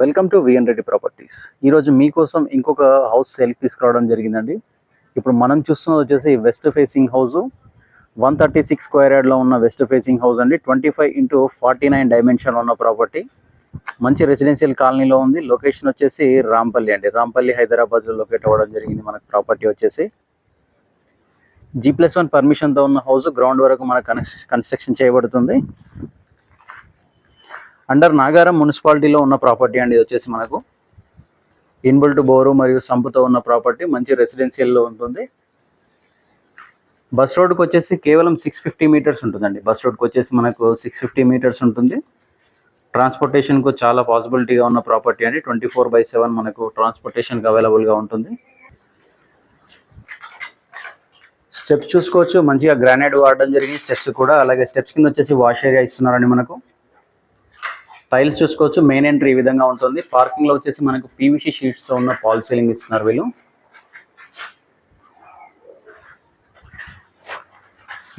Welcome to VN Reddy properties. ఈరోజు మీకోసం ఇంకొక హౌస్ సేల్కి తీసుకురావడం జరిగిందండి. ఇప్పుడు మనం చూస్తున్నది వచ్చేసి వెస్ట్ ఫేసింగ్ హౌస్, 136 స్క్వేర్ యార్డ్లో ఉన్న వెస్ట్ ఫేసింగ్ హౌస్ అండి. 25x49 డైమెన్షన్ ఉన్న ప్రాపర్టీ. మంచి రెసిడెన్షియల్ కాలనీలో ఉంది. లొకేషన్ వచ్చేసి రాంపల్లి అండి. రాంపల్లి హైదరాబాద్లో లొకేట్ అవ్వడం జరిగింది. మనకు ప్రాపర్టీ వచ్చేసి G+1 పర్మిషన్తో ఉన్న హౌస్. గ్రౌండ్ వరకు మనకు కన్స్ట్రక్షన్ చేయబడుతుంది. అండర్ నాగారం మున్సిపాలిటీలో ఉన్న ప్రాపర్టీ అండి. ఇది వచ్చేసి మనకు ఇన్బిల్ట్ బోరు మరియు సంపుతో ఉన్న ప్రాపర్టీ. మంచి రెసిడెన్షియల్లో ఉంటుంది. బస్ రోడ్కి వచ్చేసి కేవలం 650 మీటర్స్ ఉంటుందండి. బస్ రోడ్కి వచ్చేసి మనకు 650 మీటర్స్ ఉంటుంది. ట్రాన్స్పోర్టేషన్కు చాలా పాసిబిలిటీగా ఉన్న ప్రాపర్టీ అండి. 24/7 మనకు ట్రాన్స్పోర్టేషన్కి అవైలబుల్గా ఉంటుంది. స్టెప్స్ చూసుకోవచ్చు, మంచిగా గ్రానైట్ వాడడం జరిగింది స్టెప్స్ కూడా. అలాగే స్టెప్స్ కింద వచ్చేసి వాష్ ఏరియా ఇస్తున్నారండి. మనకు టైల్స్ చూసుకోవచ్చు. మెయిన్ ఎంట్రీ ఈ విధంగా ఉంటుంది. పార్కింగ్లో వచ్చేసి మనకు పీవీసీ షీట్స్తో ఉన్న ఫాల్ సీలింగ్ ఇస్తున్నారు వీళ్ళు.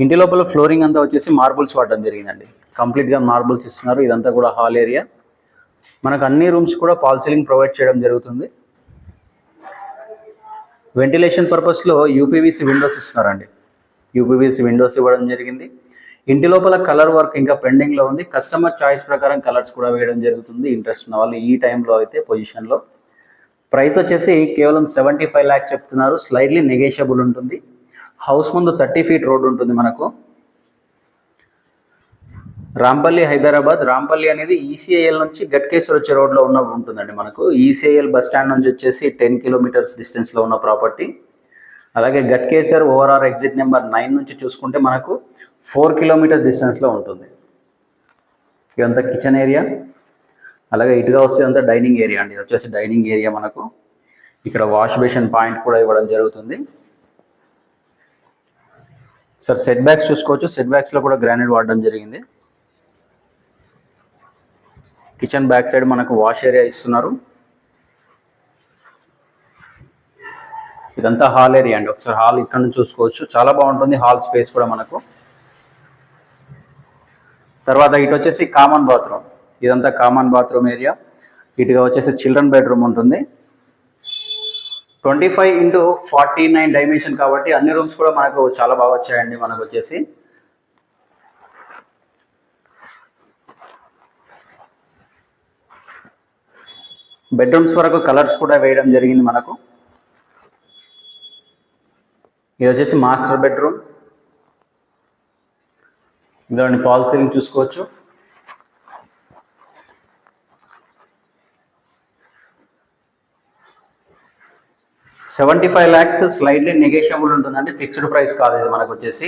ఇంటి లోపల ఫ్లోరింగ్ అంతా వచ్చేసి మార్బుల్స్ వాడడం జరిగిందండి. కంప్లీట్గా మార్బుల్స్ ఇస్తున్నారు. ఇదంతా కూడా హాల్ ఏరియా. మనకు అన్ని రూమ్స్ కూడా ఫాల్ సీలింగ్ ప్రొవైడ్ చేయడం జరుగుతుంది. వెంటిలేషన్ పర్పస్లో యూపీవీసీ విండోస్ ఇస్తున్నారండి. యూపీవీసీ విండోస్ ఇవ్వడం జరిగింది. ఇంటి లోపల కలర్ వర్క్ ఇంకా పెండింగ్లో ఉంది. కస్టమర్ చాయిస్ ప్రకారం కలర్స్ కూడా వేయడం జరుగుతుంది. ఇంట్రెస్ట్ ఉన్న వాళ్ళు ఈ టైంలో అయితే పొజిషన్లో. ప్రైస్ వచ్చేసి కేవలం 75 lakhs చెప్తున్నారు. స్లైడ్లీ నెగోషియబుల్ ఉంటుంది. హౌస్ ముందు 30 feet రోడ్ ఉంటుంది మనకు. రాంపల్లి హైదరాబాద్. రాంపల్లి అనేది ఈసీఐఎల్ నుంచి గట్కేశ్వర్ వచ్చే రోడ్లో ఉంటుందండి. మనకు ఈసీఐఎల్ బస్ స్టాండ్ నుంచి వచ్చేసి 10 kilometers డిస్టెన్స్లో ఉన్న ప్రాపర్టీ. అలాగే గట్కేశ్వర్ ఓఆర్ఆర్ ఎగ్జిట్ నెంబర్ 9 నుంచి చూసుకుంటే మనకు 4 kilometers డిస్టెన్స్లో ఉంటుంది. ఇదంతా కిచెన్ ఏరియా. అలాగే ఇటుగా వస్తే అంతా డైనింగ్ ఏరియా అండి. ఇది వచ్చేసి డైనింగ్ ఏరియా. మనకు ఇక్కడ వాష్ బేసిన్ పాయింట్ కూడా ఇవ్వడం జరుగుతుంది. సార్ సెట్ బ్యాక్స్ చూసుకోవచ్చు. సెట్ బ్యాక్స్లో కూడా గ్రానైట్ వాడడం జరిగింది. కిచెన్ బ్యాక్ సైడ్ మనకు వాష్ ఏరియా ఇస్తున్నారు. ఇదంతా హాల్ ఏరియా అండి. ఒకసారి హాల్ ఇక్కడ నుంచి చూసుకోవచ్చు. చాలా బాగుంటుంది హాల్ స్పేస్ కూడా మనకు. తర్వాత ఇటు వచ్చేసి కామన్ బాత్రూమ్. ఇదంతా కామన్ బాత్రూమ్ ఏరియా. ఇటుగా వచ్చేసి చిల్డ్రన్ బెడ్రూమ్ ఉంటుంది. 25x49 డైమెన్షన్ కాబట్టి అన్ని రూమ్స్ కూడా మనకు చాలా బాగా వచ్చాయండి. మనకు వచ్చేసి బెడ్రూమ్స్ వరకు కలర్స్ కూడా వేయడం జరిగింది మనకు. ఇది వచ్చేసి మాస్టర్ బెడ్రూమ్. ఇదండి ఫాల్ సీలింగ్ చూసుకోవచ్చు. $75 lakhs స్లైడ్లీ నెగోషియబుల్ ఉంటుందండి. ఫిక్స్డ్ ప్రైస్ కాదు ఇది మనకు వచ్చేసి.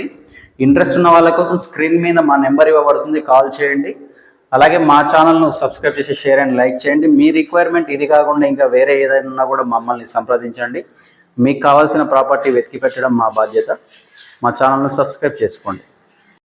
ఇంట్రెస్ట్ ఉన్న వాళ్ళ కోసం స్క్రీన్ మీద మా నెంబర్ ఇవ్వబడుతుంది, కాల్ చేయండి. అలాగే మా ఛానల్ను సబ్స్క్రైబ్ చేసి షేర్ అండ్ లైక్ చేయండి. మీ రిక్వైర్మెంట్ ఇది కాకుండా ఇంకా వేరే ఏదైనా ఉన్నా కూడా మమ్మల్ని సంప్రదించండి. మీకు కావాల్సిన ప్రాపర్టీ వెతికి పెట్టడం మా బాధ్యత. మా ఛానల్ను సబ్స్క్రైబ్ చేసుకోండి.